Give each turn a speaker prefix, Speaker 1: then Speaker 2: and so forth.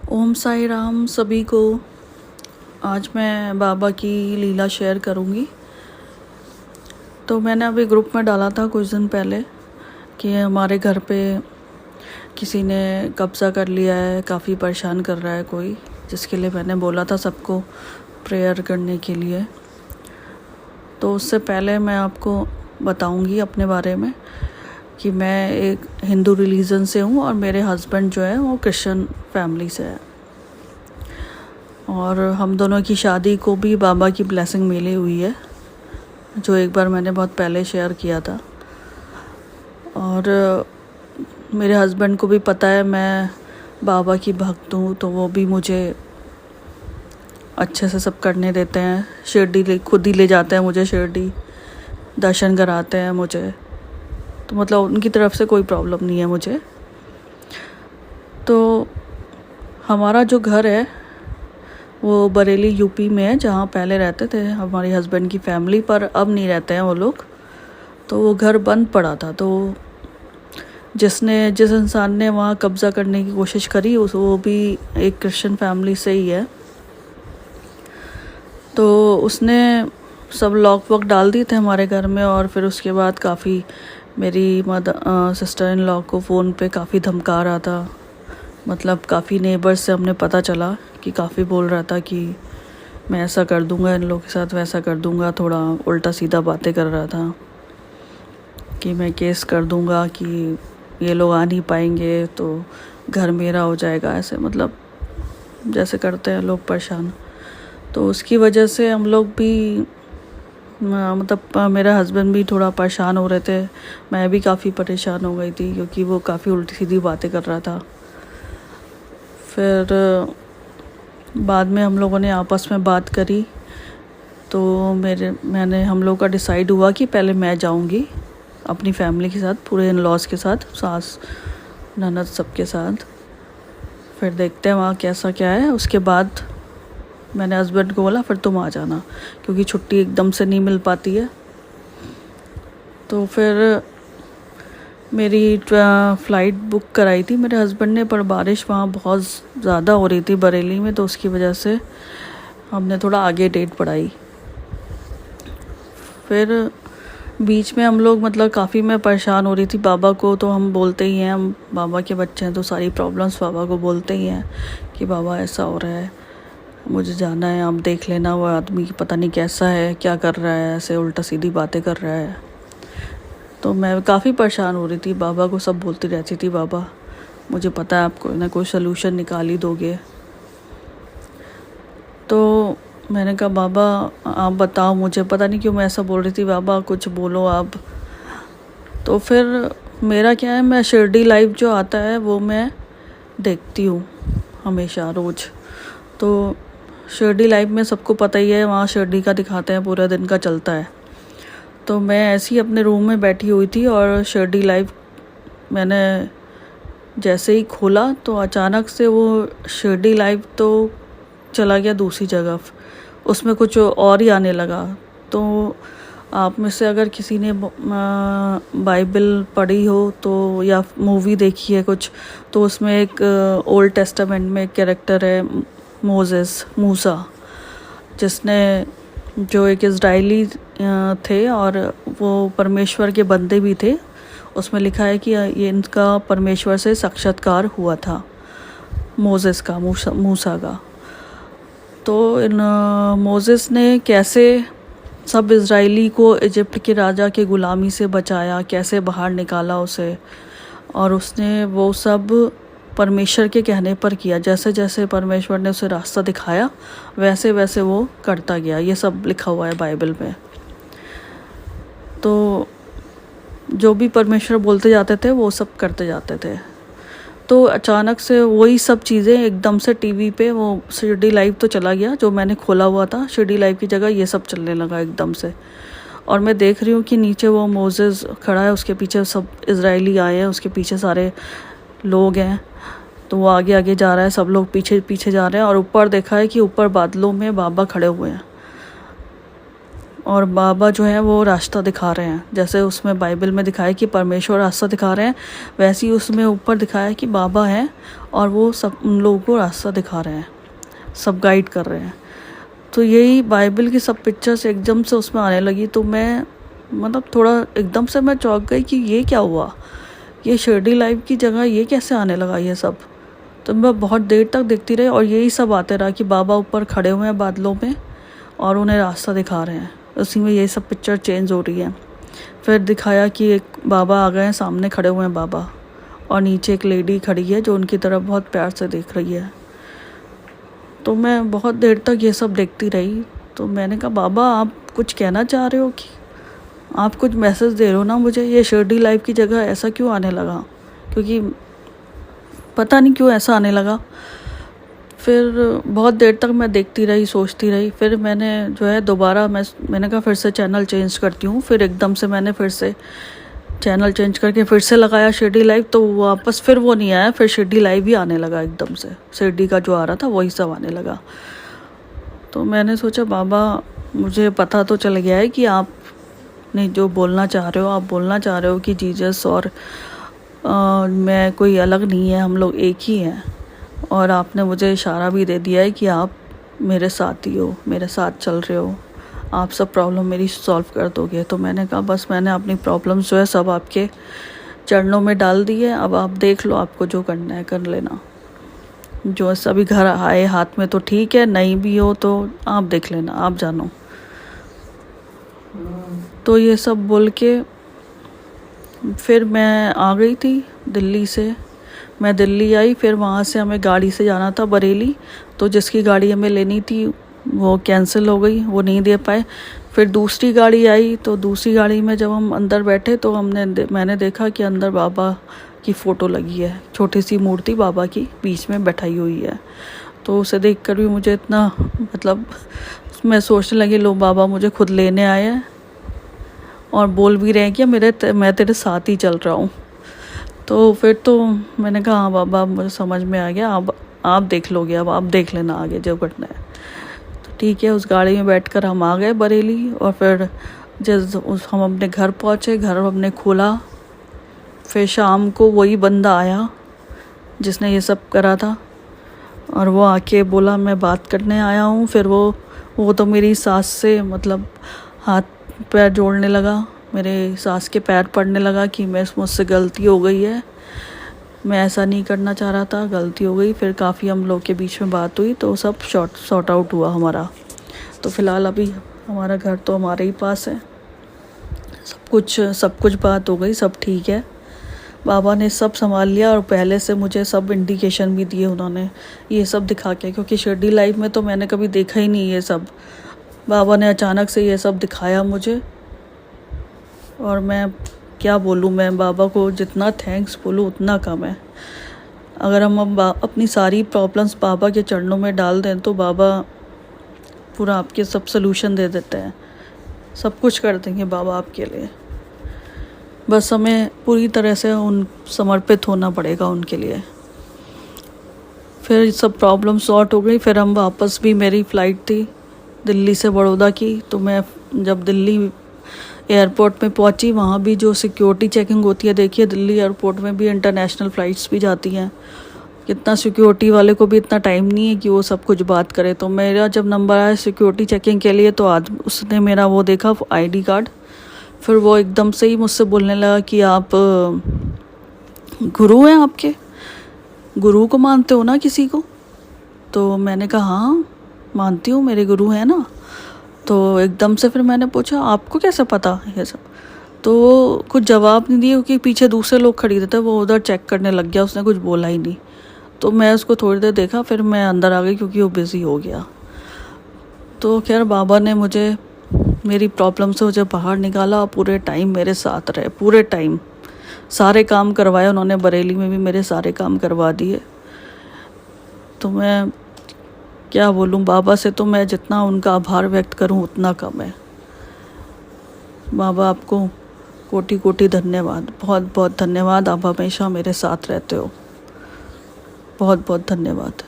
Speaker 1: ओम साई राम सभी को। आज मैं बाबा की लीला शेयर करूंगी। तो मैंने अभी ग्रुप में डाला था कुछ दिन पहले कि हमारे घर पे किसी ने कब्ज़ा कर लिया है, काफ़ी परेशान कर रहा है कोई, जिसके लिए मैंने बोला था सबको प्रेयर करने के लिए। तो उससे पहले मैं आपको बताऊंगी अपने बारे में कि मैं एक हिंदू रिलीजन से हूँ और मेरे हस्बैंड जो है वो क्रिश्चियन फैमिली से है। और हम दोनों की शादी को भी बाबा की ब्लेसिंग मिली हुई है, जो एक बार मैंने बहुत पहले शेयर किया था। और मेरे हस्बैंड को भी पता है मैं बाबा की भक्त हूँ, तो वो भी मुझे अच्छे से सब करने देते हैं। शिरडी खुद ही ले जाते हैं मुझे, शिरडी दर्शन कराते हैं मुझे। तो मतलब उनकी तरफ से कोई प्रॉब्लम नहीं है मुझे। तो हमारा जो घर है वो बरेली यूपी में है, जहाँ पहले रहते थे हमारे हस्बैंड की फैमिली, पर अब नहीं रहते हैं वो लोग। तो वो घर बंद पड़ा था। तो जिस इंसान ने वहाँ कब्ज़ा करने की कोशिश करी वो भी एक क्रिश्चियन फैमिली से ही है। तो उसने सब लॉक वॉक डाल दिए थे हमारे घर में। और फिर उसके बाद काफ़ी मेरी सिस्टर इन लॉ को फ़ोन पे काफ़ी धमका रहा था। मतलब काफ़ी नेबर्स से हमने पता चला कि काफ़ी बोल रहा था कि मैं ऐसा कर दूंगा इन लोगों के साथ, वैसा कर दूंगा। थोड़ा उल्टा सीधा बातें कर रहा था कि मैं केस कर दूंगा, कि ये लोग आ नहीं पाएंगे तो घर मेरा हो जाएगा, ऐसे मतलब जैसे करते हैं लोग परेशान। तो उसकी वजह से हम लोग भी मतलब मेरा हस्बैंड भी थोड़ा परेशान हो रहे थे। मैं भी काफ़ी परेशान हो गई थी क्योंकि वो काफ़ी उल्टी सीधी बातें कर रहा था। फिर बाद में हम लोगों ने आपस में बात करी। तो हम लोग का डिसाइड हुआ कि पहले मैं जाऊंगी अपनी फैमिली के साथ, पूरे इन लॉज के साथ, सास ननद सबके साथ। फिर देखते हैं वहाँ कैसा क्या है। उसके बाद मैंने हस्बैंड को बोला फिर तुम आ जाना, क्योंकि छुट्टी एकदम से नहीं मिल पाती है। तो फिर मेरी फ़्लाइट बुक कराई थी मेरे हस्बैंड ने, पर बारिश वहाँ बहुत ज़्यादा हो रही थी बरेली में, तो उसकी वजह से हमने थोड़ा आगे डेट बढ़ाई। फिर बीच में हम लोग मतलब काफ़ी मैं परेशान हो रही थी बाबा को। तो हम बोलते ही हैं, हम बाबा के बच्चे हैं तो सारी प्रॉब्लम्स बाबा को बोलते ही हैं कि बाबा ऐसा हो रहा है, मुझे जाना है, आप देख लेना वो आदमी पता नहीं कैसा है, क्या कर रहा है, ऐसे उल्टा सीधी बातें कर रहा है। तो मैं काफ़ी परेशान हो रही थी, बाबा को सब बोलती रहती थी, बाबा मुझे पता है आप कोई ना कोई सलूशन निकाल ही दोगे। तो मैंने कहा बाबा आप बताओ, मुझे पता नहीं क्यों मैं ऐसा बोल रही थी, बाबा कुछ बोलो आप। तो फिर मेरा क्या है, मैं शिरडी लाइव जो आता है वो मैं देखती हूँ हमेशा रोज़। तो शिरडी लाइव में सबको पता ही है, वहाँ शिरडी का दिखाते हैं, पूरा दिन का चलता है। तो मैं ऐसे ही अपने रूम में बैठी हुई थी और शिरडी लाइव मैंने जैसे ही खोला तो अचानक से वो शिरडी लाइव तो चला गया दूसरी जगह, उसमें कुछ और ही आने लगा। तो आप में से अगर किसी ने बाइबल पढ़ी हो तो, या मूवी देखी है कुछ, तो उसमें एक ओल्ड टेस्टामेंट में एक कैरेक्टर है मोसेस, मूसा, जिसने जो एक इज़राइली थे और वो परमेश्वर के बंदे भी थे। उसमें लिखा है कि ये इनका परमेश्वर से साक्षात्कार हुआ था, मोसेस का, मूसा का। तो इन मोसेस ने कैसे सब इज़राइली को इजिप्ट के राजा के ग़ुलामी से बचाया, कैसे बाहर निकाला उसे, और उसने वो सब परमेश्वर के कहने पर किया। जैसे जैसे परमेश्वर ने उसे रास्ता दिखाया वैसे वैसे वो करता गया। ये सब लिखा हुआ है बाइबल में। तो जो भी परमेश्वर बोलते जाते थे वो सब करते जाते थे। तो अचानक से वही सब चीज़ें एकदम से टीवी पे वो शिरडी लाइव तो चला गया, जो मैंने खोला हुआ था शिरडी लाइव की जगह ये सब चलने लगा एकदम से। और मैं देख रही हूँ कि नीचे वो मोसेस खड़ा है, उसके पीछे सब इज़राइली आए हैं, उसके पीछे सारे लोग हैं। तो वो आगे आगे जा रहा है, सब लोग पीछे पीछे जा रहे हैं। और ऊपर देखा है कि ऊपर बादलों में बाबा खड़े हुए हैं और बाबा जो है वो रास्ता दिखा रहे हैं, जैसे उसमें बाइबल में दिखाया कि परमेश्वर रास्ता दिखा रहे हैं, वैसे ही उसमें ऊपर दिखाया कि बाबा हैं और वो सब उन लोगों को रास्ता दिखा रहे हैं, सब गाइड कर रहे हैं। तो यही बाइबल की सब पिक्चर्स एकदम से उसमें आने लगी, तो मैं मतलब थोड़ा एकदम से मैं चौंक गई कि ये क्या हुआ, ये शिरडी लाइव की जगह ये कैसे आने लगा ये सब। तो मैं बहुत देर तक देखती रही और यही सब आते रहा कि बाबा ऊपर खड़े हुए हैं बादलों में और उन्हें रास्ता दिखा रहे हैं, उसी में यही सब पिक्चर चेंज हो रही है। फिर दिखाया कि एक बाबा आ गए हैं, सामने खड़े हुए हैं बाबा, और नीचे एक लेडी खड़ी है जो उनकी तरफ बहुत प्यार से देख रही है। तो मैं बहुत देर तक ये सब देखती रही। तो मैंने कहा बाबा आप कुछ कहना चाह रहे हो कि आप कुछ मैसेज दे रहे हो ना मुझे, ये शिरडी लाइव की जगह ऐसा क्यों आने लगा, क्योंकि पता नहीं क्यों ऐसा आने लगा। फिर बहुत देर तक मैं देखती रही, सोचती रही। फिर मैंने जो है दोबारा मैंने कहा फिर से चैनल चेंज करती हूँ। फिर एकदम से मैंने फिर से चैनल चेंज करके फिर से लगाया शिरडी लाइव, तो वापस फिर वो नहीं आया, फिर शिरडी लाइव ही आने लगा एकदम से, शिरडी का जो आ रहा था वही सब आने लगा। तो मैंने सोचा बाबा मुझे पता तो चल गया है कि आप नहीं जो बोलना चाह रहे हो, आप बोलना चाह रहे हो कि जीसस और मैं कोई अलग नहीं है, हम लोग एक ही हैं। और आपने मुझे इशारा भी दे दिया है कि आप मेरे साथ ही हो, मेरे साथ चल रहे हो, आप सब प्रॉब्लम मेरी सॉल्व कर दोगे। तो मैंने कहा बस मैंने अपनी प्रॉब्लम्स जो है सब आपके चरणों में डाल दी है, अब आप देख लो, आपको जो करना है कर लेना। जो सभी घर आए हाथ में तो ठीक है, नहीं भी हो तो आप देख लेना, आप जानो। तो ये सब बोल के फिर मैं आ गई थी दिल्ली से। मैं दिल्ली आई, फिर वहाँ से हमें गाड़ी से जाना था बरेली, तो जिसकी गाड़ी हमें लेनी थी वो कैंसिल हो गई, वो नहीं दे पाए। फिर दूसरी गाड़ी आई, तो दूसरी गाड़ी में जब हम अंदर बैठे तो मैंने देखा कि अंदर बाबा की फ़ोटो लगी है, छोटी सी मूर्ति बाबा की बीच में बैठाई हुई है। तो उसे देखकर भी मुझे इतना मतलब मैं सोचने लगी लो बाबा मुझे खुद लेने आए हैं और बोल भी रहे हैं कि मैं तेरे साथ ही चल रहा हूँ। तो फिर तो मैंने कहा हाँ बाबा मुझे समझ में आ गया, अब आप देख लोगे, अब आप देख लेना आगे जो करना है। तो ठीक है, उस गाड़ी में बैठकर हम आ गए बरेली। और फिर हम अपने घर पहुँचे, घर हमने खोला। फिर शाम को वही बंदा आया जिसने ये सब करा था, और वो आके बोला मैं बात करने आया हूँ। फिर वो तो मेरी सास से मतलब हाथ पैर जोड़ने लगा, मेरे सास के पैर पड़ने लगा कि मुझसे गलती हो गई है, मैं ऐसा नहीं करना चाह रहा था, गलती हो गई। फिर काफ़ी हम लोग के बीच में बात हुई, तो सब सॉर्ट आउट हुआ हमारा। तो फ़िलहाल अभी हमारा घर तो हमारे ही पास है, सब कुछ बात हो गई, सब ठीक है। बाबा ने सब संभाल लिया और पहले से मुझे सब इंडिकेशन भी दिए उन्होंने, ये सब दिखा के, क्योंकि शिरडी लाइफ में तो मैंने कभी देखा ही नहीं ये सब। बाबा ने अचानक से ये सब दिखाया मुझे, और मैं क्या बोलूँ, मैं बाबा को जितना थैंक्स बोलूँ उतना कम है। अगर हम अपनी सारी प्रॉब्लम्स बाबा के चरणों में डाल दें तो बाबा पूरा आपके सब सलूशन दे देते हैं, सब कुछ कर देंगे बाबा आपके लिए। बस हमें पूरी तरह से समर्पित होना पड़ेगा उनके लिए। फिर सब प्रॉब्लम सॉर्ट हो गई। फिर हम वापस भी, मेरी फ़्लाइट थी दिल्ली से बड़ौदा की, तो मैं जब दिल्ली एयरपोर्ट में पहुंची, वहाँ भी जो सिक्योरिटी चेकिंग होती है, देखिए दिल्ली एयरपोर्ट में भी इंटरनेशनल फ़्लाइट्स भी जाती हैं, कितना सिक्योरिटी वाले को भी इतना टाइम नहीं है कि वो सब कुछ बात करे। तो मेरा जब नंबर आया सिक्योरिटी चेकिंग के लिए, तो आज उसने मेरा वो देखा ID कार्ड। फिर वो एकदम से ही मुझसे बोलने लगा कि आप गुरु हैं, आपके गुरु को मानते हो ना किसी को? तो मैंने कहा हाँ मानती हूँ, मेरे गुरु हैं ना। तो एकदम से फिर मैंने पूछा आपको कैसे पता ये सब? तो कुछ जवाब नहीं दिया, क्योंकि पीछे दूसरे लोग खरीदे थे, वो उधर चेक करने लग गया, उसने कुछ बोला ही नहीं। तो मैं उसको थोड़ी देर देखा, फिर मैं अंदर आ गई क्योंकि वो बिज़ी हो गया। तो खैर बाबा ने मुझे मेरी प्रॉब्लम से मुझे बाहर निकाला, पूरे टाइम मेरे साथ रहे, पूरे टाइम सारे काम करवाए उन्होंने, बरेली में भी मेरे सारे काम करवा दिए। तो मैं क्या बोलूँ बाबा से, तो मैं जितना उनका आभार व्यक्त करूँ उतना कम है। बाबा आपको कोटि कोटि धन्यवाद, बहुत बहुत धन्यवाद, आप हमेशा मेरे साथ रहते हो, बहुत बहुत धन्यवाद।